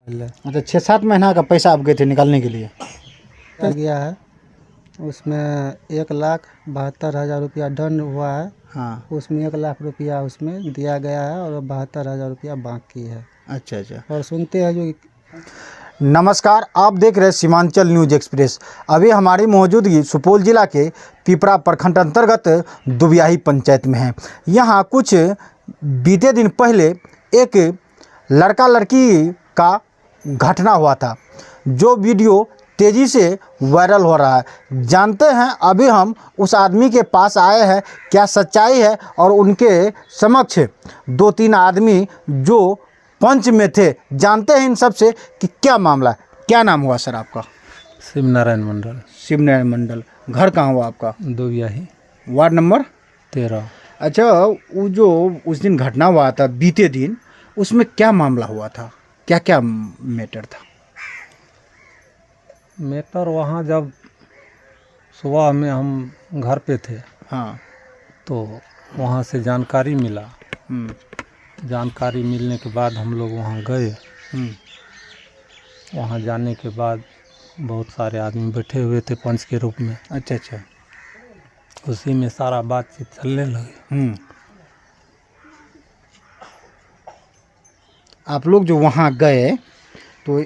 मतलब 6-7 महीना का पैसा आप गए थे निकालने के लिए? कर गया है, उसमें 1,72,000 रुपया दंड हुआ है। हाँ। उसमें 1,00,000 रुपया उसमें दिया गया है और 72,000 रुपया बाकी है। अच्छा अच्छा। और सुनते हैं जो नमस्कार, आप देख रहे हैं सीमांचल न्यूज एक्सप्रेस। अभी हमारी मौजूदगी सुपौल जिला के पिपरा प्रखंड अंतर्गत दुबियाही पंचायत में है। यहाँ कुछ बीते दिन पहले एक लड़का लड़की का घटना हुआ था, जो वीडियो तेज़ी से वायरल हो रहा है। जानते हैं अभी हम उस आदमी के पास आए हैं, क्या सच्चाई है, और उनके समक्ष 2-3 आदमी जो पंच में थे, जानते हैं इन सब से कि क्या मामला है। क्या नाम हुआ सर आपका? शिवनारायण मंडल। शिवनारायण मंडल। घर कहाँ हुआ आपका? Dubiyahi, ward number 13। अच्छा, वो जो उस दिन घटना हुआ था बीते दिन, उसमें क्या मामला हुआ था, क्या क्या मैटर था? मैटर वहाँ जब सुबह में हम घर पे थे, हाँ। तो वहाँ से जानकारी मिला। जानकारी मिलने के बाद हम लोग वहाँ गए। वहाँ जाने के बाद बहुत सारे आदमी बैठे हुए थे पंच के रूप में। अच्छा अच्छा। उसी में सारा बातचीत चलने लगी। आप लोग जो वहाँ गए तो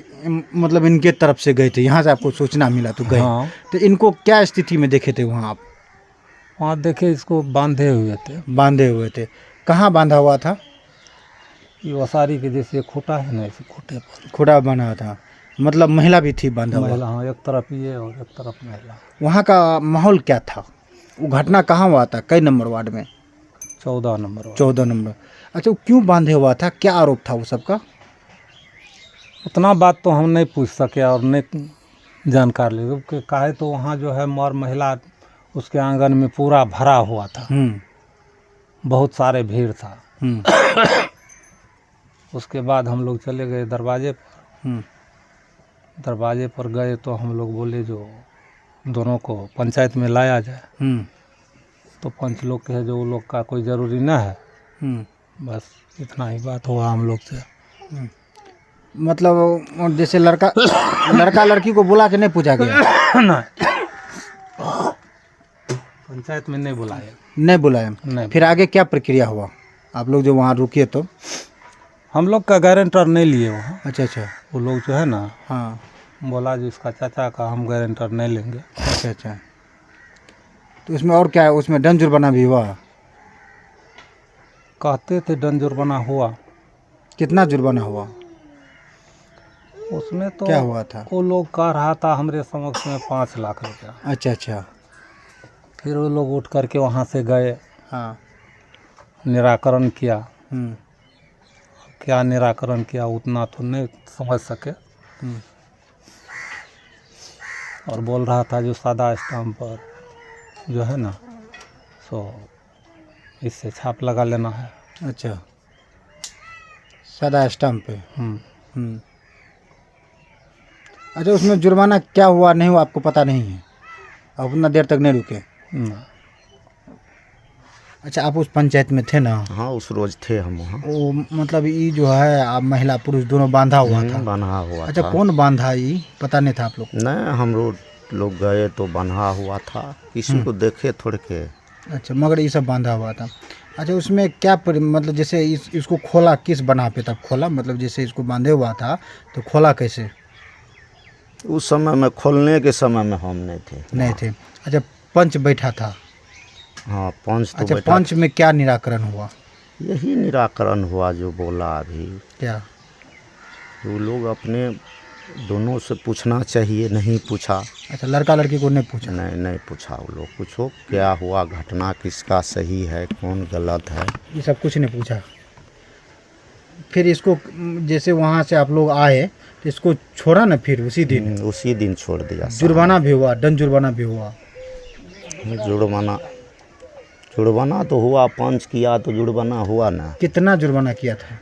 मतलब इनके तरफ से गए थे, यहाँ से आपको सूचना मिला तो गए। हाँ। तो इनको क्या स्थिति में देखे थे वहाँ आप? वहाँ देखे इसको बांधे हुए थे। बांधे हुए थे। कहाँ बांधा हुआ था? ये वसारी के जैसे खूटा है ना, इसे खूटे पर खुड़ा बना था, मतलब महिला भी थी बांधा हुआ? महिला, हाँ, एक तरफ ये और एक तरफ महिला। वहाँ का माहौल क्या था? वो घटना कहाँ हुआ था, कई नंबर वार्ड में? 14 नंबर। 14 नंबर। अच्छा, वो क्यों बांधे हुआ था, क्या आरोप था वो सबका? उतना बात तो हम नहीं पूछ सके और नहीं जानकार ले, क्योंकि काहे तो वहाँ जो है मर महिला उसके आंगन में पूरा भरा हुआ था। बहुत सारे भीड़ था। उसके बाद हम लोग चले गए दरवाजे पर। दरवाजे पर गए तो हम लोग बोले जो दोनों को पंचायत में लाया जाए। तो पंच लोग कहे जो वो लोग का कोई ज़रूरी ना है। बस इतना ही बात हुआ हम लोग से। मतलब जैसे लड़का लड़की को बुला के नहीं पूछा गया? नहीं, पंचायत में नहीं बुलाया। नहीं बुलाया? नहीं। फिर आगे क्या प्रक्रिया हुआ? आप लोग जो वहाँ रुके तो हम लोग का गारंटर नहीं लिए वहाँ। अच्छा अच्छा। वो लोग जो है ना, हाँ, बोला जो इसका चाचा का हम गारंटर नहीं लेंगे। अच्छा अच्छा। तो उसमें और क्या है, उसमें दंड जुर्माना भी हुआ? कहते थे दंड जुर्माना हुआ। कितना जुर्माना हुआ? उसमें तो क्या हुआ था? वो लोग कह रहा था हमरे समक्ष में 5 लाख रुपया। अच्छा अच्छा। फिर वो लोग उठ करके वहाँ से गए। हाँ। निराकरण किया। क्या निराकरण किया उतना तो नहीं समझ सके। और बोल रहा था जो सादा स्टाम्प पर जो है ना, सो इससे छाप लगा लेना है। अच्छा, सादा स्टाम्प पे। अच्छा, उसमें जुर्माना क्या हुआ नहीं हुआ आपको पता नहीं है? आप उतना देर तक नहीं रुके? ना। अच्छा, आप उस पंचायत में थे ना? हाँ, उस रोज थे हम वहाँ। वो मतलब ये जो है आप महिला पुरुष दोनों बांधा हुआ था? बंधा हुआ अच्छा, था। कौन बांधा ये पता नहीं था आप लोग? नहीं, हम लोग गए तो बंधा हुआ था, किसी को देखे थोड़े के। अच्छा, मगर ये सब बांधा हुआ था। अच्छा, उसमें क्या मतलब जैसे इसको खोला किस बना पे तब खोला, मतलब जैसे इसको बांधे हुआ था तो खोला कैसे? उस समय में खोलने के समय में हम नहीं थे। नहीं थे। अच्छा, पंच बैठा था? हाँ, पंच तो अच्छा, बैठा। पंच में क्या निराकरण हुआ? यही निराकरण हुआ जो बोला अभी। क्या? वो लोग अपने दोनों से पूछना चाहिए, नहीं पूछा। अच्छा, लड़का लड़की को नहीं पूछा? नहीं पूछा। वो लोग पूछो क्या हुआ, घटना किसका सही है, कौन गलत है, ये सब कुछ नहीं पूछा। फिर इसको जैसे वहाँ से आप लोग आए तो इसको छोड़ा ना फिर उसी दिन छोड़ दिया। जुर्माना भी हुआ, दंड जुर्माना भी हुआ? जुर्माना तो हुआ, पंच किया तो जुर्माना हुआ ना। कितना जुर्माना किया था?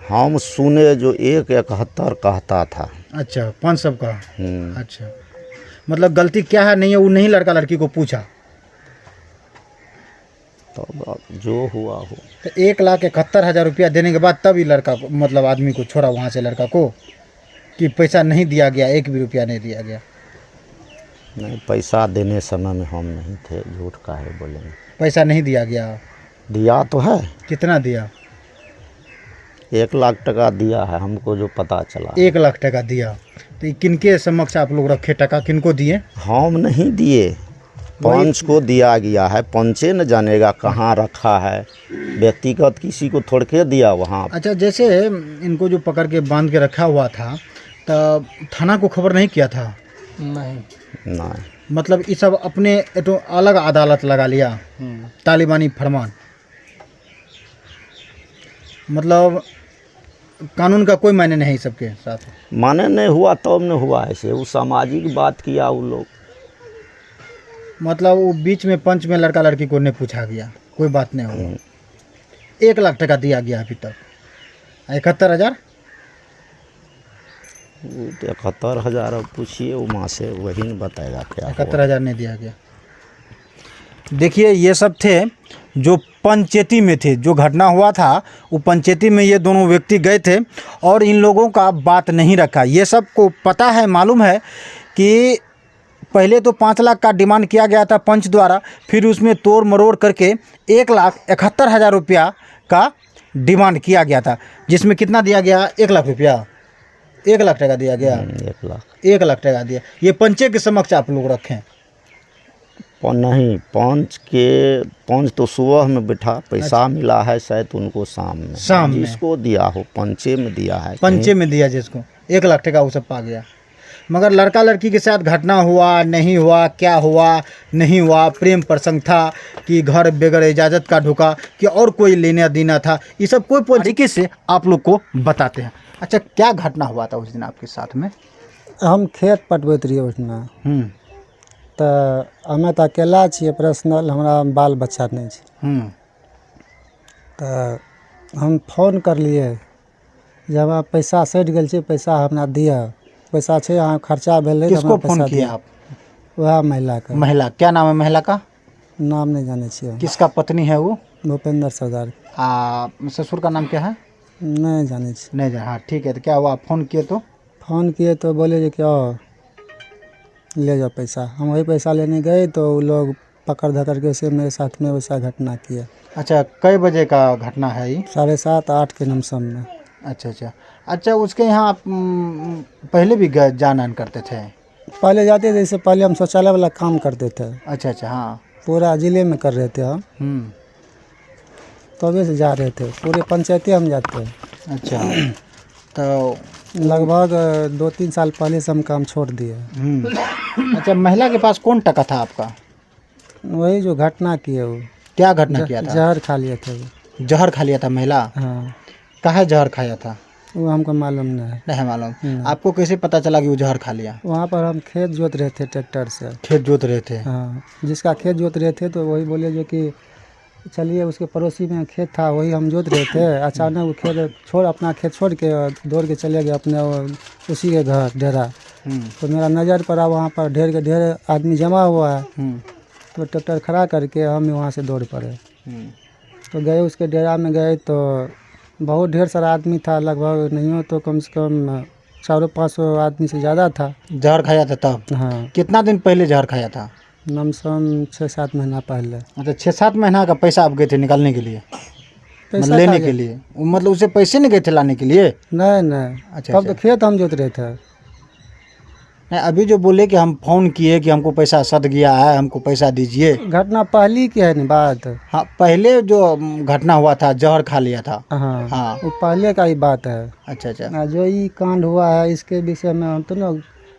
हम सुने जो 171 कहता था। अच्छा, पंच सब का? अच्छा, मतलब गलती क्या है नहीं है वो नहीं लड़का लड़की को पूछा? तो जो हुआ हो। तो 1,71,000 रुपया देने के बाद तब ये लड़का को मतलब आदमी को छोड़ा वहाँ से लड़का को? कि पैसा नहीं दिया गया, एक भी रुपया नहीं दिया गया? नहीं, पैसा देने समय में हम नहीं थे, झूठ काहे बोलेंगे। पैसा नहीं दिया गया? दिया तो है, कितना दिया? 1 लाख टका दिया है हमको जो पता चला। 1 लाख टका दिया। तो ये किनके समक्ष आप लोग रखे टका, किनको दिए? हम नहीं दिए, पंच को दिया गया है। पंचे न जानेगा कहाँ रखा है, व्यक्तिगत किसी को थोड़ के दिया वहाँ। अच्छा, जैसे इनको जो पकड़ के बांध के रखा हुआ था, तो थाना को खबर नहीं किया था? नहीं। नहीं, मतलब ये सब अपने तो अलग अदालत लगा लिया, तालिबानी फरमान। मतलब कानून का कोई मायने नहीं सबके साथ? माने नहीं हुआ तब न हुआ ऐसे, वो सामाजिक बात किया वो लोग। मतलब वो बीच में पंच में लड़का लड़की को नहीं पूछा गया, कोई बात नहीं हुआ। 1 लाख टका दिया गया अभी तक। 71,000? 71,000 अब पूछिए वो माँ से, वही न बताएगा क्या हुआ। 71,000 नहीं दिया गया। देखिए, ये सब थे जो पंचायती में थे, जो घटना हुआ था वो पंचायती में ये दोनों व्यक्ति गए थे और इन लोगों का बात नहीं रखा। ये सबको पता है, मालूम है कि पहले तो 5 लाख का डिमांड किया गया था पंच द्वारा, फिर उसमें तोड़ मरोड़ करके 1,71,000 रुपया का डिमांड किया गया था, जिसमें कितना दिया गया? 1 लाख रुपया, 1 लाख टका दिया गया। 1 लाख 1 लाख टका दिया। ये पंचे के समक्ष आप लोग रखें? नहीं, पंच तो सुबह में बैठा, पैसा मिला है शायद उनको शाम में। शाम में जिसको दिया हो पंचे में दिया है, पंचे में दिया, जिसको 1 लाख टका वो सब पा गया। मगर लड़का लड़की के साथ घटना हुआ नहीं हुआ, क्या हुआ नहीं हुआ, प्रेम प्रसंग था कि घर बगैर इजाज़त का ढुका कि और कोई लेना देना था, ये सब कोई तरीके से आप लोग को बताते हैं। अच्छा, क्या घटना हुआ था उस दिन आपके साथ में? हम खेत पटबैत रहिए ओहिठिना, तो हमें तो अकेला छिए पर्सनल, हमरा बाल बच्चा नहीं छै। तो हम फोन करलिए जे हमरा पैसा सटि गेल छै, पैसा हमरा दिअ, पैसा छै अहाँ खर्चा भेलै। किसको फोन किया आप? वह महिला का। महिला, क्या नाम है महिला का? नाम नहीं जाने छिए। किसका पत्नी है वो? भूपेंद्र सरदार। ससुर का नाम क्या है? नहीं जाने छिए। नहीं जान। हाँ ठीक है, तो क्या हुआ? फ़ोन किए तो? फ़ोन किए तो बोले जो क्या ले जाओ पैसा। हम वही पैसा लेने गए तो वो लोग पकड़ धकड़ के से मेरे साथ में वैसा घटना किया। अच्छा, कई बजे का घटना है ये? 7:30-8 के नमसम में। अच्छा अच्छा अच्छा, उसके यहाँ आप पहले भी जान आन करते थे? पहले जाते थे, इससे पहले हम शौचालय वाला काम करते थे। अच्छा अच्छा, हाँ। पूरा ज़िले में कर रहे थे हम, तभी से जा रहे थे, पूरे पंचायती हम जाते हैं। अच्छा, तो लगभग 2-3 साल पहले से हम काम छोड़ दिए। अच्छा, महिला के पास कौन टका था आपका? वही जो घटना किए वो। क्या घटना किया था? जहर खा लिए थे वो। जहर खा लिया था महिला? हाँ। काहे जहर खाया था? वो हमको मालूम नहीं है। नहीं मालूम। आपको कैसे पता चला कि वो जहर खा लिया? वहाँ पर हम खेत जोत रहे थे ट्रैक्टर से। खेत जोत रहे थे? हाँ, जिसका खेत जोत रहे थे तो वही बोले जो कि चलिए, उसके पड़ोसी में खेत था, वही हम जोत रहे थे। अचानक वो खेत अपना खेत छोड़ के दौड़ के चले गए अपने उसी के घर डेरा। तो मेरा नज़र पड़ा वहाँ पर ढेर के ढेर आदमी जमा हुआ है। तो ट्रैक्टर खड़ा करके हम वहाँ से दौड़ पड़े। तो गए उसके डेरा में, गए तो बहुत ढेर सारा आदमी था, लगभग नहीं हो तो कम से कम 400-500 आदमी से ज़्यादा था। जहर खाया था तब? हाँ। कितना दिन पहले जहर खाया था? लमसम 6-7 महीना पहले। मतलब 6-7 महीना का पैसा आप गए थे निकालने के लिए? पैसा लेने के लिए? मतलब उसे पैसे नहीं गए थे लाने के लिए? नहीं। अच्छा, तब तो खेत हम जोत रहे थे। नहीं, अभी जो बोले कि हम फ़ोन किए कि हमको पैसा सट गया है, हमको पैसा दीजिए। घटना पहली की है ना बात? हाँ, पहले जो घटना हुआ था, जहर खा लिया था। हाँ हाँ, वो पहले का ही बात है। अच्छा अच्छा। जो ये कांड हुआ है इसके विषय में हम तो ना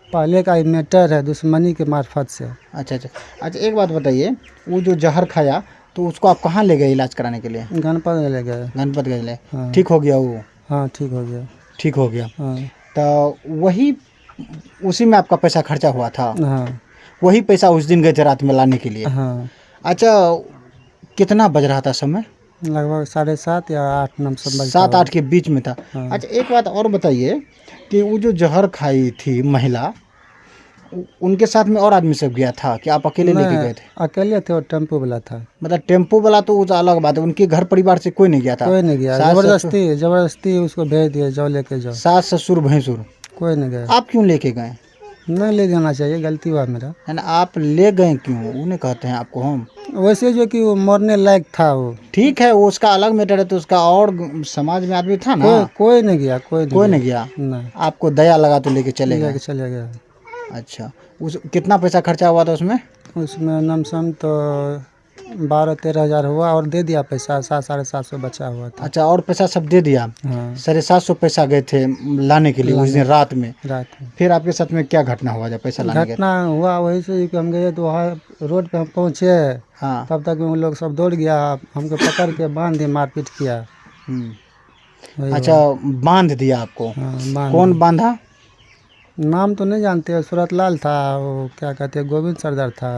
पहले का ही मैटर है, दुश्मनी के मार्फत से। अच्छा अच्छा अच्छा, एक बात बताइए, वो जो जहर खाया तो उसको आप कहाँ ले गए इलाज कराने के लिए? गणपत ले गए। गणपत गए ले? हाँ। ठीक हो गया वो? हाँ, ठीक हो गया। ठीक हो गया। हाँ। तो वही उसी में आपका पैसा खर्चा हुआ था? हाँ। वही पैसा उस दिन गए थे रात में लाने के लिए? हाँ। अच्छा, कितना बज रहा था समय? लगभग 7:30 या 8 नमसम 7-8 के बीच में था। हाँ। अच्छा, एक बात और बताइए कि वो जो जहर खाई थी महिला, उनके साथ में और आदमी सब गया था कि आप अकेले लेके गए थे? अकेले थे और टेम्पो वाला था। मतलब टेम्पो वाला तो वो अलग बात है, उनके घर परिवार से कोई नहीं गया था? कोई नहीं गया, जबरदस्ती उसको भेज दिए, जाओ लेके जाओ। सास ससुर भैंसुर? कोई नहीं गया। आप क्यों लेके गए? नहीं ले जाना चाहिए, गलती हुआ मेरा। है ना, आप ले गए क्यों? उन्हें कहते हैं आपको हम। वैसे जो कि वो मरने लायक था वो। ठीक है, वो उसका अलग मैटर है, तो उसका और समाज में आदमी था ना। कोई नहीं गया, कोई नहीं गया। नहीं, आपको दया लगा तो लेके चले गए। लेके चले गया। अच्छा, उस कितना पैसा खर्चा हुआ था उसमें? उसमें लमसम तो 12-13 हज़ार हुआ और दे दिया पैसा, 700-750 बचा हुआ था। अच्छा, और पैसा सब दे दिया? हाँ, 750 पैसा गए थे लाने के लिए उस दिन रात में। रात में फिर आपके साथ में क्या घटना हुआ जब पैसा लाने गए? घटना हुआ वही से कि हम गए तो वहाँ रोड पे हम पहुँचे, हाँ। तब तक में वो लोग सब दौड़ गया, हमको पकड़ के बांध दिए, मारपीट किया। वही अच्छा, बांध दिया आपको? हाँ, बांध कौन बांधा? नाम तो नहीं जानते, सूरत लाल था, वो क्या कहते हैं, गोविंद सरदार था,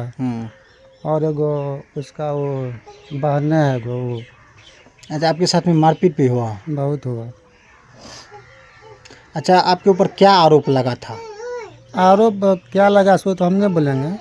और एगो उसका वो बहन है वो। अच्छा, आपके साथ में मारपीट भी हुआ? बहुत हुआ। अच्छा, आपके ऊपर क्या आरोप लगा था? आरोप क्या लगा सो तो हम नहीं बोलेंगे।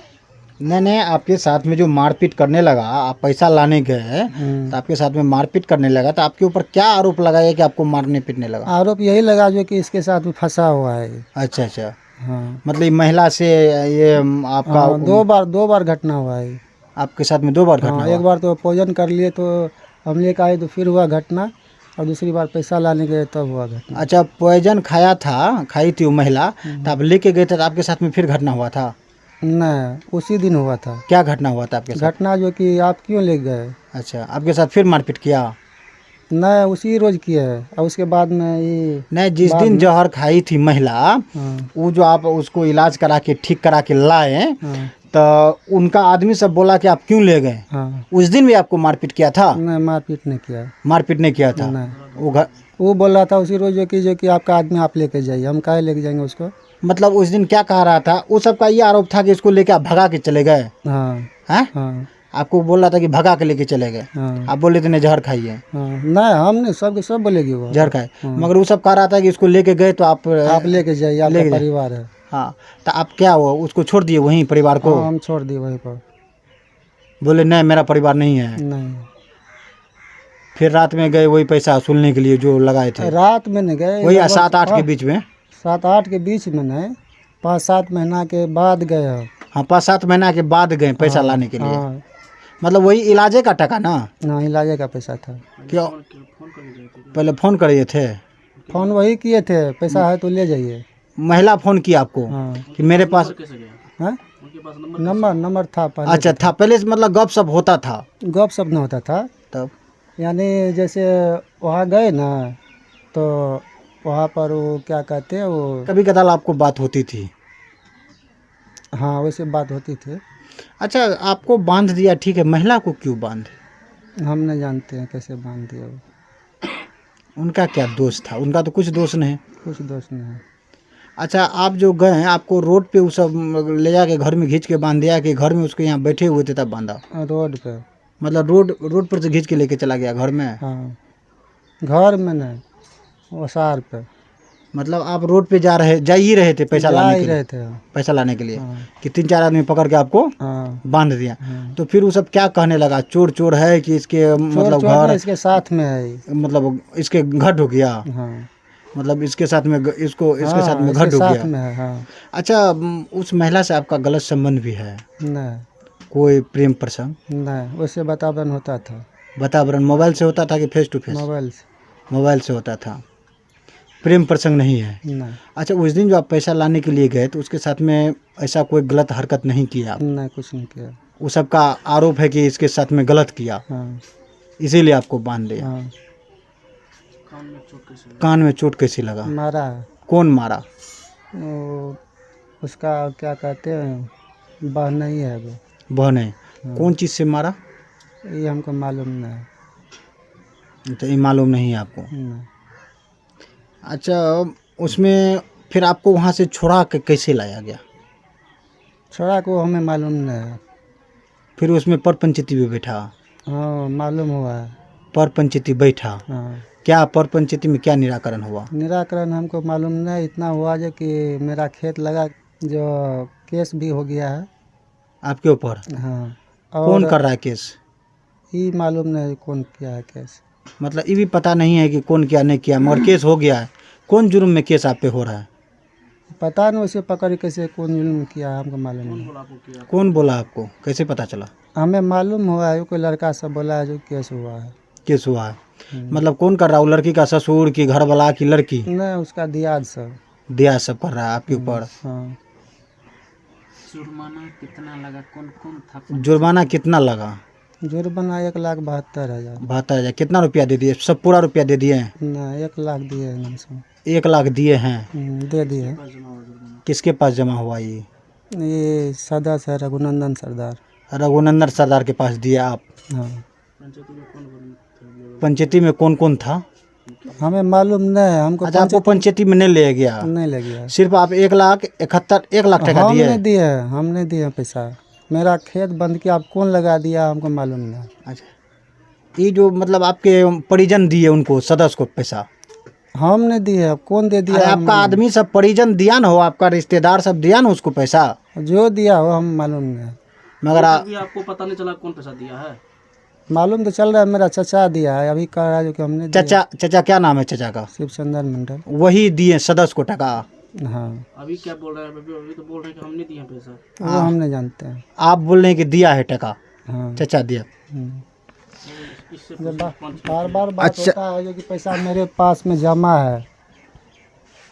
नहीं, आपके साथ में जो मारपीट करने लगा, आप पैसा लाने गए तो आपके साथ में मारपीट करने लगा, तो आपके ऊपर क्या आरोप लगा है कि आपको मारने पीटने लगा? आरोप यही लगा जो कि इसके साथ में फंसा हुआ है। अच्छा अच्छा, हाँ, मतलब ये महिला से ये आपका हाँ, दो बार घटना हुआ है। आपके साथ में 2 बार घटना हाँ, हुआ? एक बार तो भोजन कर लिए तो हम लेकर आए तो फिर हुआ घटना, और दूसरी बार पैसा लाने गए तब हुआ घटना। अच्छा, पॉइजन खाई थी वो महिला, तो आप लेके गए थे तो आपके साथ में फिर घटना हुआ था? नहीं, उसी दिन हुआ था। क्या घटना हुआ था आपके साथ? घटना जो कि आप क्यों ले गए। अच्छा, आपके साथ फिर मारपीट किया? नहीं, उसी रोज किया है, और उसके बाद में ये नहीं, जिस दिन जहर खाई थी महिला, हाँ, वो जो आप उसको इलाज करा के ठीक करा के लाए, हाँ, तो उनका आदमी सब बोला कि आप क्यों ले गए? हाँ। उस दिन भी आपको मारपीट किया था? नहीं, मारपीट नहीं किया। मारपीट नहीं किया था? नहीं, वो बोल रहा था उसी रोज जो कि आपका आदमी आप लेके जाइए, हम काहे लेके जाएंगे उसको। मतलब उस दिन क्या कह रहा था? वो सबका ये आरोप था कि इसको लेके आप भगा के चले गए? हाँ, हैं? हाँ, आपको बोल रहा था कि भगा के लेके चले गए? हाँ, आप बोले थे नहीं जहर खाइए? हाँ। नहीं, हम नहीं, सब बोलेगी वो। जहर खाए, मगर वो सब कह रहा था कि इसको लेके गए तो आप लेके जाइए, आपका परिवार है। हाँ, तो आप क्या हुआ, उसको छोड़ दिए वहीं परिवार को? हाँ, हम छोड़ दिए वहीं पर। बोले नहीं, मेरा परिवार नहीं है। नहीं, फिर रात में गए वही पैसा वसूलने के लिए जो लगाए थे? रात में नहीं गए, वही 7-8 के बीच में? 7-8 के बीच में नहीं, 5-7 महीना के बाद गए हम। हाँ, 5-7 महीना के बाद गए पैसा लाने के लिए? हाँ, मतलब वही इलाजे का टका ना? ना, इलाज का पैसा था। क्यों? पहले फ़ोन करे थे? फोन वही किए थे, पैसा है तो ले जाइए। महिला फ़ोन किया आपको? हाँ, कि मेरे पास हाँ? नंबर था पहले। अच्छा था, पहले से मतलब गप सप होता था? गप सब नहीं होता था, तब यानी जैसे वहाँ गए ना तो वहाँ पर वो क्या कहते हैं वो, कभी कदार आपको बात होती थी? हाँ, वैसे बात होती थी। अच्छा, आपको बांध दिया, ठीक है, महिला को क्यों बांधे? हम नहीं जानते हैं कैसे बांध दिया वो। उनका क्या दोष था? उनका तो कुछ दोष नहीं। कुछ दोष नहीं है। अच्छा, आप जो गए, आपको रोड पे वो सब ले जाके घर में खींच के बांध दिया कि घर में उसके यहाँ बैठे हुए थे तब बांधा? रोड पे। मतलब रोड पर से खींच के लेके चला गया घर में? हाँ, घर में नहीं, ओसार पे। मतलब आप रोड पे जा ही रहे थे पैसा लाने के लिए? रहे थे हम। पैसा लाने के लिए? हाँ, कि 3-4 आदमी पकड़ के आपको हाँ, बांध दिया? हाँ। तो फिर वो सब क्या कहने लगा? चोर है कि इसके मतलब चोर घर, नहीं, इसके साथ में है। मतलब इसके घर ढुक गया? हाँ, मतलब इसके साथ में इसके हाँ, साथ में इसके घर ढुक साथ गया? में है। हाँ, अच्छा, उस महिला से आपका गलत संबंध भी है? नहीं, कोई प्रेम प्रसंग? नहीं, वैसे वातावरण होता था। वातावरण मोबाइल से होता था कि फेस टू फेस? मोबाइल से। मोबाइल से होता था, प्रेम प्रसंग नहीं है? नहीं, अच्छा, उस दिन जो आप पैसा लाने के लिए गए तो उसके साथ में ऐसा कोई गलत हरकत नहीं किया आप? नहीं, कुछ नहीं किया। वो सबका आरोप है कि इसके साथ में गलत किया, हाँ, इसीलिए आपको बांध दिया? हाँ, कान में चोट कैसी लगा? मारा। कौन मारा? वो उसका क्या कहते हैं, बहन ही है वो। बहन है? कौन चीज़ से मारा? ये हमको मालूम नहीं। तो ये मालूम नहीं है आपको? नहीं। अच्छा, उसमें फिर आपको वहाँ से छुड़ा के कैसे लाया गया? छोड़ा को हमें मालूम नहीं है। फिर उसमें पर पंचायती भी बैठा? हाँ, मालूम हुआ है। पर पंचायती बैठा? हाँ, क्या पर पंचायती में क्या निराकरण हुआ? निराकरण हमको मालूम नहीं, इतना हुआ जो कि मेरा खेत लगा, जो केस भी हो गया है। आपके ऊपर? हाँ, कौन कर रहा है केस? ये मालूम नहीं कौन किया है केस। मतलब ये भी पता नहीं है कि कौन किया नहीं किया, मगर केस हो गया है। कौन जुर्म में केस आप पे हो रहा है? पता नहीं उसे पकड़ कैसे कौन जुल्म किया है, हमको मालूम नहीं। कौन बोला आपको, कैसे पता चला? हमें मालूम हुआ है, कोई लड़का सब बोला है जो केस हुआ है। केस हुआ है? मतलब कौन कर रहा है? वो लड़की का ससुर की घर वाला की लड़की? नहीं, उसका दियाद सब। दिया सब कर रहा है आपके ऊपर? हाँ। जुर्माना कितना लगा, कौन कौन था? जुर्माना कितना लगा? जुर्माना 1,72,000। 72,000? कितना रुपया दे दिए? सब पूरा रुपया दे दिए हैं? ना 1 लाख दिए हैं हमसे। 1 लाख दिए हैं? दे दिए। किसके पास जमा हुआ ये सदस्य है रघुनंदन सरदार। रघुनंदन सरदार के पास दिया आप? हाँ। पंचायती में कौन कौन था? हमें मालूम नहीं है, हमको अच्छा, आपको पंचायती में नहीं ले गया? नहीं ले गया। सिर्फ आप 1 लाख टका हम दिए? नहीं दिए, हम नहीं दिए पैसा। मेरा खेत बंद किया, आप कौन लगा दिया हमको मालूम नहीं। अच्छा, ये जो मतलब आपके परिजन दिए उनको, सदस्य को पैसा? हम नहीं दिए, अब कौन दे दिया? अरे आपका आदमी सब परिजन दिया ना हो, आपका रिश्तेदार सब दिया ना उसको पैसा? जो दिया हो हम मालूम नहीं। मगर आपको पता नहीं चला कौन पैसा दिया है? मालूम तो चल रहा है, मेरा चचा दिया है, अभी कह रहा है जो कि हमने दिया। चचा क्या नाम है चचा का? शिवचंदर मंडल। वही दिए सदस्य को टका? हाँ। अभी क्या बोल रहे हैं? अभी तो बोल रहे हैं कि हमने दिया पैसा। वो हम नहीं जानते हैं। आप बोल रहे हैं कि दिया है टका? हाँ। चचा दिया? जब बार बार बात होता है जो कि पैसा मेरे पास में जमा है,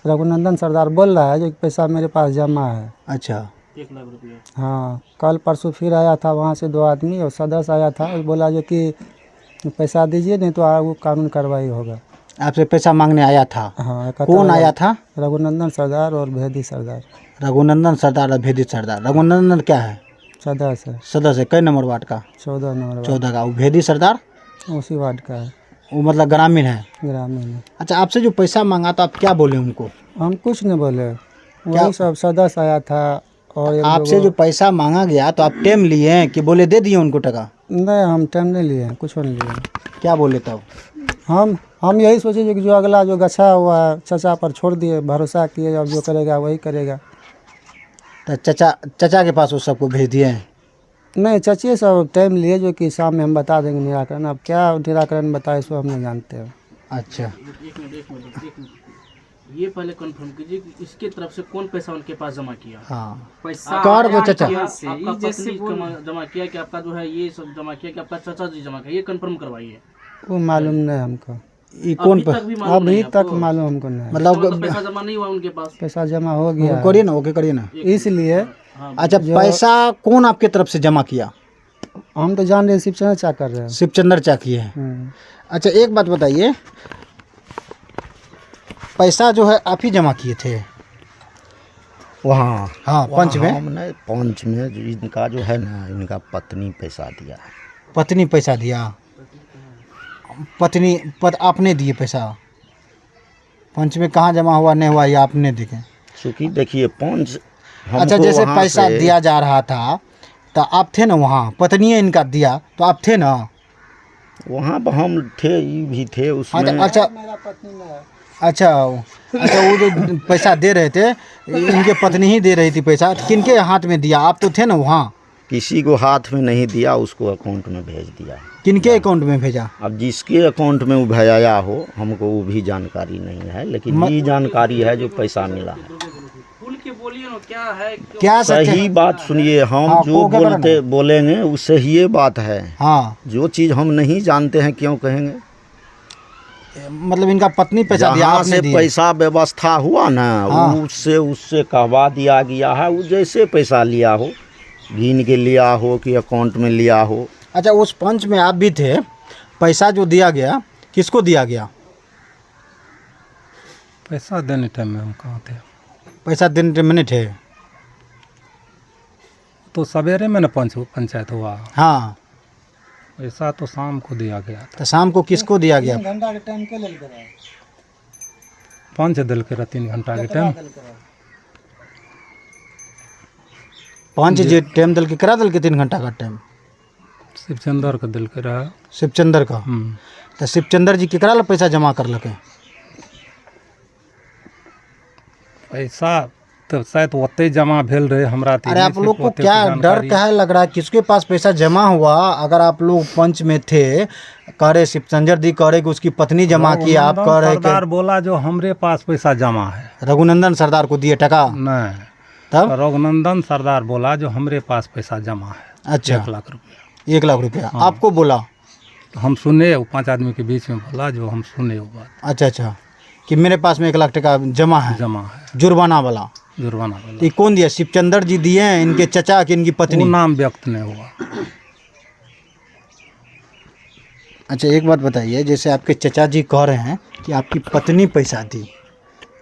रघुनंदन सरदार बोल रहा है जो कि पैसा मेरे पास जमा है। अच्छा, 1 लाख रुपया? हाँ। कल परसों फिर आया था वहाँ से 2 आदमी और सदस्य आया था, बोला जो कि पैसा दीजिए नहीं तो वो कानून कार्रवाई होगा। आपसे पैसा मांगने आया था? हाँ। कौन आया था? रघुनंदन सरदार और भेदी सरदार। रघुनंदन सरदार और भेदी सरदार। रघुनंदन क्या है? सदस्य है। सदस्य है? कई नंबर वार्ड का? 14 नंबर 14 का। वो भेदी सरदार उसी वार्ड का है, वो मतलब ग्रामीण है? ग्रामीण में। अच्छा, आपसे जो पैसा मांगा तो आप क्या बोले उनको? हम कुछ नहीं बोले, वही सब सदस्य आया था। और एक आपसे जो पैसा मांगा गया तो आप टेम लिए हैं कि बोले दे दिए उनको टका? नहीं, हम टाइम नहीं लिए, कुछ नहीं लिए। क्या बोले तब? हम यही सोचे कि जो अगला जो गछा हुआ है चचा पर छोड़ दिए, भरोसा किए, अब जो करेगा वही करेगा। तो चचा के पास वो सबको भेज दिए हैं? नहीं, चचे सब टाइम लिए जो कि शाम में हम बता देंगे निराकरण। अब क्या निराकरण बताए सो हम नहीं जानते हैं। अच्छा, एक मिनट, ये पहले कंफर्म कीजिए कि इसके तरफ से कौन पैसा उनके पास जमा किया? हाँ, पैसा कर दो चचा। आपका पत्नी जमा किया कि आपका जो है ये सब जमा किया कि आपका चाचा जी जमा किया? ये कंफर्म करवाइए। वो मालूम नहीं हमको, ये कौन अभी तक मालूम हमको नहीं। मतलब पैसा जमा नहीं हुआ उनके पास? पैसा जमा हो गया, करिए ना, ओके करिए ना। इसलिए। अच्छा, पैसा कौन आपके तरफ से जमा किया? हम तो जान रहे शिवचंद्र चा कर रहे हैं। शिवचंद्र चा किए हैं? अच्छा, एक बात बताइए, पैसा जो है आप ही जमा किए थे वहाँ? हाँ, पंच में? हमने पंच में जो इनका जो है ना, इनका पत्नी पैसा दिया है। पत्नी पैसा दिया? आपने दिए पैसा? पंच में कहाँ जमा हुआ नहीं हुआ ये आपने देखे? चूँकि देखिए पंच अच्छा, जैसे पैसा दिया जा रहा था तो आप थे ना वहाँ? पत्नी इनका दिया तो आप थे ना वहाँ पर? हम थे, ये भी थे उसमें। अच्छा, अच्छा, वो जो पैसा दे रहे थे इनके पत्नी ही दे रही थी पैसा। किनके हाथ में दिया? आप तो थे ना वहाँ? किसी को हाथ में नहीं दिया, उसको अकाउंट में भेज दिया। किनके अकाउंट में भेजा? अब जिसके अकाउंट में वो भेजाया हो हमको वो भी जानकारी नहीं है, लेकिन ये जानकारी है जो पैसा मिला है। खुल के बोलिए ना, क्या है? क्या सही बात सुनिए, हम हाँ, जो बोलेंगे वो सही बात है। हाँ, जो चीज़ हम नहीं जानते हैं क्यों कहेंगे? मतलब इनका पत्नी पैसा दिया, जहाँ आपने से दिया? पैसा व्यवस्था हुआ ना, हाँ। उससे कहवा दिया गया है। वो जैसे पैसा लिया हो, गिन के लिया हो कि अकाउंट में लिया हो। अच्छा, उस पंच में आप भी थे? पैसा जो दिया गया किसको दिया गया? पैसा देने टाइम में हम कहाँ थे? पैसा देने टाइम में नहीं थे? तो सवेरे में ना पंचायत हुआ, हाँ, पैसा तो शाम को दिया गया था। तो शाम को किसको दिया गया? घंटा के टाइम के लेल करा, पंच दिल के 3 घंटा के टाइम। पंच जी टाइम दल के करा दल के 3 घंटा का टाइम? शिवचंद्र का दिल के रहा। शिवचंद्र का? तो शिवचंद्र जी केकरा ला पैसा जमा कर लके? पैसा तो शायद ओते जमा भेल रहे हमरा तो अरे नहीं आप सिर्फ लोग को ओते क्या के डर जानकारी। क्या है लग रहा है, किसके पास पैसा जमा हुआ? अगर आप लोग पंच में थे, कह रहे शिवचंद्र जी कह रहे कि उसकी पत्नी जमा की, आप रघुनंदन कह रहे सरदार कि बोला जो हमरे पास पैसा जमा है। रघुनंदन सरदार को दिए टका, नहीं, तब रघुनंदन सरदार बोला जो हमरे पास पैसा जमा है अच्छा 1 लाख रुपया। 1 लाख रुपया आपको बोला? हम सुने, वो 5 आदमी के बीच में बोला जो हम सुने वो बात अच्छा अच्छा, कि मेरे पास में 1 लाख टका जमा है जमा है जुर्माना वाला। जुर्माना तो वाला। ये कौन दिया? शिवचंद्र जी दिए हैं, इनके चचा कि इनकी वो पत्नी? नाम व्यक्त नहीं हुआ। अच्छा एक बात बताइए, जैसे आपके चचा जी कह रहे हैं कि आपकी पत्नी पैसा दी,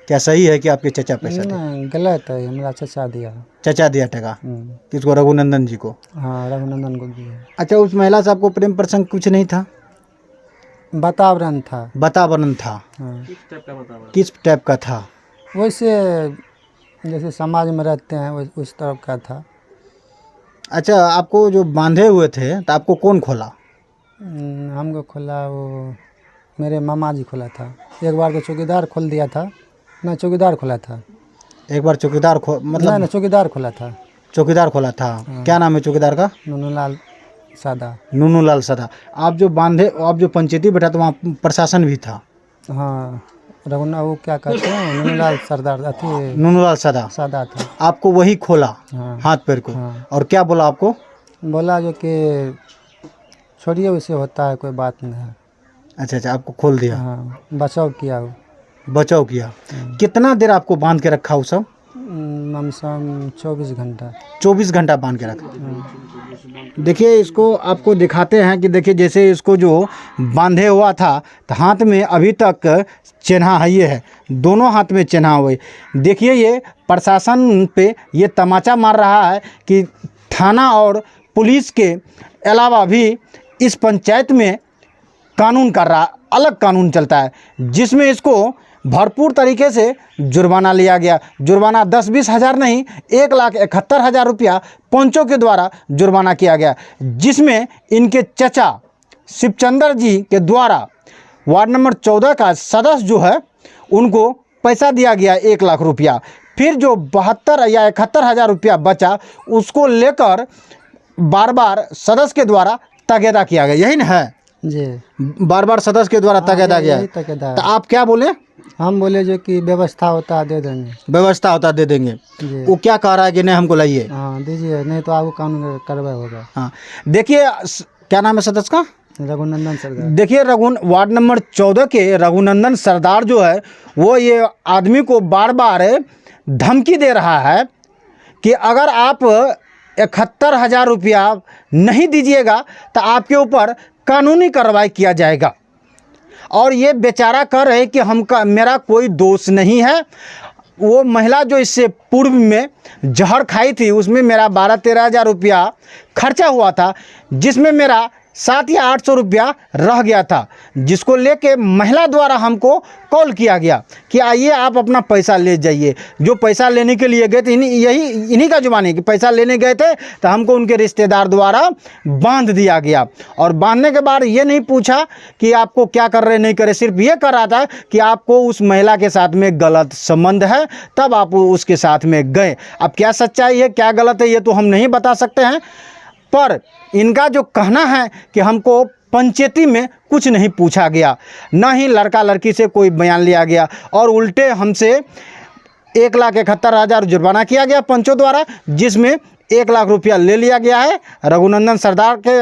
क्या सही है कि आपके चचा पैसा दिए? नहीं, गलत है, मेरा चचा दिया। चचा दिया टका किसको? रघुनंदन जी को। हाँ, रघुनंदन को दिया। अच्छा, उस महिला से आपको प्रेम प्रसंग कुछ नहीं था? वातावरण था। वातावरण था? हाँ, किस टाइप का था? वैसे जैसे समाज में रहते हैं उस तरह का था। अच्छा, आपको जो बांधे हुए थे तो आपको कौन खोला? हमको खोला वो मेरे मामा जी खोला था। एक बार तो चौकीदार खोल दिया था। नहीं, चौकीदार खोला था। एक बार चौकीदार मतलब नहीं, चौकीदार खोला था। चौकीदार खोला था। क्या नाम है चौकीदार का? नूनूलाल सादा। नूनूलाल सदा। आप जो बांधे, आप जो पंचायती बैठा तो वहाँ प्रशासन भी था? हाँ, रघुना वो क्या कहते हैं, नूनूलाल सरदार अथी नूनूलाल सदा सादा था। आपको वही खोला हाँ, हाथ पैर को? हाँ। और क्या बोला आपको? बोला जो कि छोड़िए, उससे होता है, कोई बात नहीं है। अच्छा अच्छा, आपको खोल दिया, हाँ, बचाव किया वो। बचाव किया। कितना देर आपको बांध के रखा वो सब? कम से कम 24 घंटा। 24 घंटा बांध के रखा। देखिए, इसको आपको दिखाते हैं कि देखिए, जैसे इसको जो बांधे हुआ था तो हाथ में अभी तक चिन्हा है, ये है, दोनों हाथ में चिन्हा हुए। देखिए, ये प्रशासन पे ये तमाचा मार रहा है कि थाना और पुलिस के अलावा भी इस पंचायत में कानून का अलग कानून चलता है, जिसमें इसको भरपूर तरीके से जुर्माना लिया गया। जुर्माना 10-20 हज़ार नहीं, 1,71,000 रुपया पंचों के द्वारा जुर्माना किया गया, जिसमें इनके चचा शिवचंद्र जी के द्वारा वार्ड नंबर 14 का सदस्य जो है उनको पैसा दिया गया 1 लाख रुपया। फिर जो 72 या 71,000 रुपया बचा उसको लेकर बार बार सदस्य के द्वारा तगेदा किया गया। यही ना है? जी, बार बार सदस्य के द्वारा तगेदा गया। यही तकेदार। तो आप क्या बोले? हम बोले जो कि व्यवस्था होता है दे देंगे। व्यवस्था होता दे देंगे। जी, वो क्या कह रहा है कि नहीं हमको लाइए? हाँ दीजिए, नहीं तो आपको कानून कार्रवाई होगा। हाँ, देखिए, क्या नाम है सदस्य का? रघुनंदन सरदार। देखिए, वार्ड नंबर 14 के रघुनंदन सरदार जो है वो ये आदमी को बार बार धमकी दे रहा है कि अगर आप 71,000 रुपया नहीं दीजिएगा तो आपके ऊपर कानूनी कार्रवाई किया जाएगा। और ये बेचारा कह रहे कि मेरा कोई दोष नहीं है। वो महिला जो इससे पूर्व में जहर खाई थी उसमें मेरा 12-13 हज़ार रुपया खर्चा हुआ था, जिसमें मेरा 700 या 800 रुपया रह गया था, जिसको लेके महिला द्वारा हमको कॉल किया गया कि आइए आप अपना पैसा ले जाइए। जो पैसा लेने के लिए गए थे, इन्हीं का जुबान है कि पैसा लेने गए थे तो हमको उनके रिश्तेदार द्वारा बांध दिया गया। और बांधने के बाद ये नहीं पूछा कि आपको क्या कर रहे नहीं करे, सिर्फ ये कर रहा था कि आपको उस महिला के साथ में गलत संबंध है, तब आप उसके साथ में गए। अब क्या सच्चाई है क्या गलत है ये तो हम नहीं बता सकते हैं, पर इनका जो कहना है कि हमको पंचायती में कुछ नहीं पूछा गया, ना ही लड़का लड़की से कोई बयान लिया गया, और उल्टे हमसे 1,71,000 जुर्माना किया गया पंचों द्वारा, जिसमें 1 लाख रुपया ले लिया गया है रघुनंदन सरदार के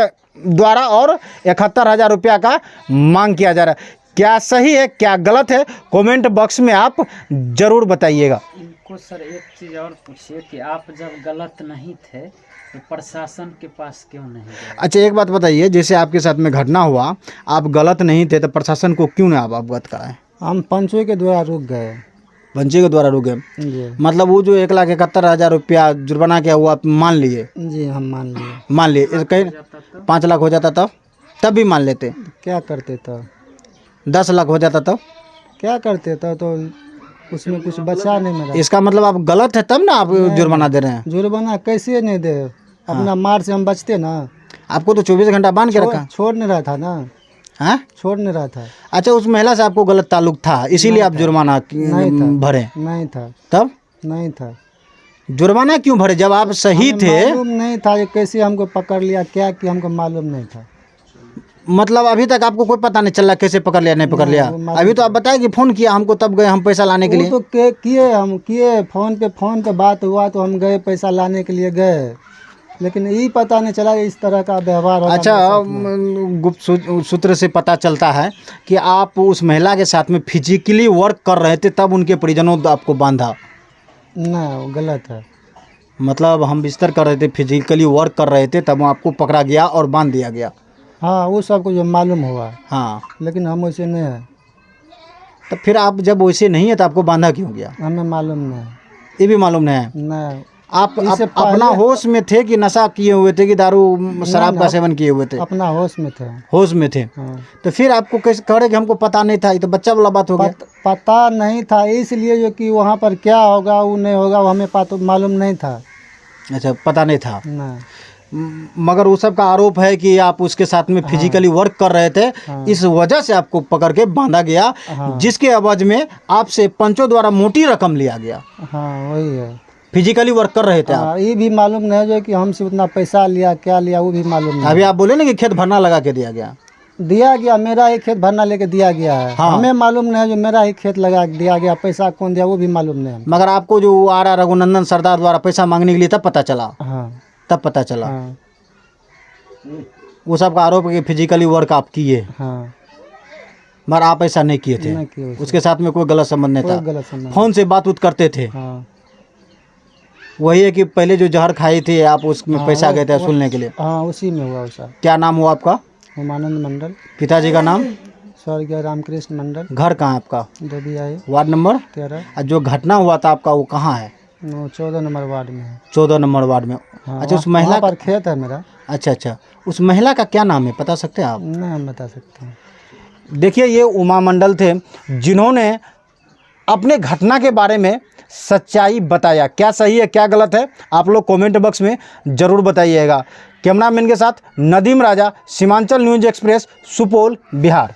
द्वारा और 71,000 रुपया का मांग किया जा रहा है। क्या सही है क्या गलत है, कमेंट बॉक्स में आप ज़रूर बताइएगा। इनको सर एक चीज़ और पूछिए कि आप जब गलत नहीं थे तो प्रशासन के पास क्यों नहीं गए? अच्छा एक बात बताइए, जैसे आपके साथ में घटना हुआ, आप गलत नहीं थे तो प्रशासन को क्यों नहीं आप अवगत कराएं? हम पंचों के द्वारा रुक गए। पंचे के द्वारा रुके? जी, मतलब वो जो 1,71,000 रुपया जुर्माना किया हुआ आप मान लिए? जी हम मान लिए। मान लिए कहीं 5 लाख हो जाता तब भी मान लेते? क्या करते तो 10 लाख हो जाता तब क्या करते तो उसमें कुछ बचा नहीं मेरा। इसका मतलब आप गलत है तब ना आप जुर्माना दे रहे हैं? जुर्माना कैसे नहीं दे, अपना मार से हम बचते ना। आपको तो 24 घंटा बांध के रखा। छोड़ नहीं रहा था ना। हाँ, छोड़ नहीं रहा था। अच्छा, उस महिला से आपको गलत ताल्लुक था इसीलिए आप जुर्माना नहीं था। भरे? नहीं था। तब नहीं था। जुर्माना क्यों भरे जब आप सही हमें थे? मालूम नहीं था ये कैसे हमको पकड़ लिया, क्या कि हमको मालूम नहीं था। मतलब अभी तक आपको कोई पता नहीं चला कैसे पकड़ लिया नहीं पकड़ नहीं, लिया? वो मालूम अभी तो आप बताए कि फ़ोन किया हमको तब गए हम पैसा लाने के वो लिए। तो किए फ़ोन पे बात हुआ तो हम गए पैसा लाने के लिए गए, लेकिन ये पता नहीं चला इस तरह का व्यवहार होगा अच्छा, हमारे साथ में। गुप्त सूत्र से पता चलता है कि आप उस महिला के साथ में फिजिकली वर्क कर रहे थे, तब उनके परिजनों ने आपको बांधा। नहीं, वो गलत है। मतलब हम बिस्तर कर रहे थे, फिजिकली वर्क कर रहे थे, तब आपको पकड़ा गया और बांध दिया गया। हाँ, वो सबको जो मालूम हुआ, हाँ, लेकिन हम वैसे नहीं है, तो फिर आप जब वैसे नहीं है तो आपको बांधा क्यों गया? हमें मालूम नहीं। ये भी मालूम नहीं है। नहीं, आप इससे अपना पहले- होश में थे कि नशा किए हुए थे कि दारू शराब का सेवन किए हुए थे? अपना होश में थे। होश में थे। हाँ। तो फिर आपको कैसे कह रहे कि हमको पता नहीं था? ये तो बच्चा वाला बात हो गया। पता नहीं था, इसलिए जो कि वहाँ पर क्या होगा वो नहीं होगा वो हमें मालूम नहीं था। अच्छा, पता नहीं था। नहीं, मगर वो सब का आरोप है कि आप उसके साथ में फिजिकली वर्क कर रहे थे, इस वजह से आपको पकड़ के बांधा गया, जिसके एवज में आपसे पंचों द्वारा मोटी रकम लिया गया। हाँ वही है। फिजिकली वर्क कर रहे थे आप। हाँ, ये भी मालूम नहीं जो कि हमसे उतना पैसा लिया, क्या लिया वो भी मालूम नहीं। अभी आप बोले ना कि खेत भरना लगा के दिया गया। दिया गया, मेरा ही खेत भरना लेके दिया गया है। हाँ। हमें मालूम नहीं जो मेरा ही खेत लगा के दिया गया, पैसा कौन दिया वो भी मालूम नहीं। मगर आपको जो आर रघुनंदन सरदार द्वारा पैसा मांगने के लिए तब पता चला? हाँ, तब पता चला। हाँ, वो सब का आरोप है कि फिजिकली वर्क आप किए, हाँ, मगर आप ऐसा नहीं किए थे। नहीं किया वैसे। उसके साथ में कोई गलत संबंध नहीं कोई था। गलत संबंध। फोन से बात उत करते थे। हाँ, वही है कि पहले जो जहर खाई थी आप उसमें हाँ, पैसा वो- गए थे वो- सुनने के लिए। हाँ, उसी में हुआ वैसा। क्या नाम हुआ आपका? उमानंद मंडल, पिताजी का नाम? स्वर्गीय रामकृष्ण मंडल, घर कहाँ है आपका? देवी आई वार्ड नंबर? 13, और जो घटना हुआ था आपका वो कहाँ है? 14 नंबर वार्ड में है। 14 नंबर वार्ड में। हाँ, अच्छा, उस वहाँ महिला पर खेत है मेरा। अच्छा अच्छा, उस महिला का क्या नाम है बता सकते हैं आप? नहीं, हम बता सकते हैं। देखिए, ये उमा मंडल थे जिन्होंने अपने घटना के बारे में सच्चाई बताया। क्या सही है क्या गलत है आप लोग कमेंट बॉक्स में ज़रूर बताइएगा। कैमरामैन के साथ नदीम राजा, सीमांचल न्यूज़ एक्सप्रेस, सुपौल, बिहार।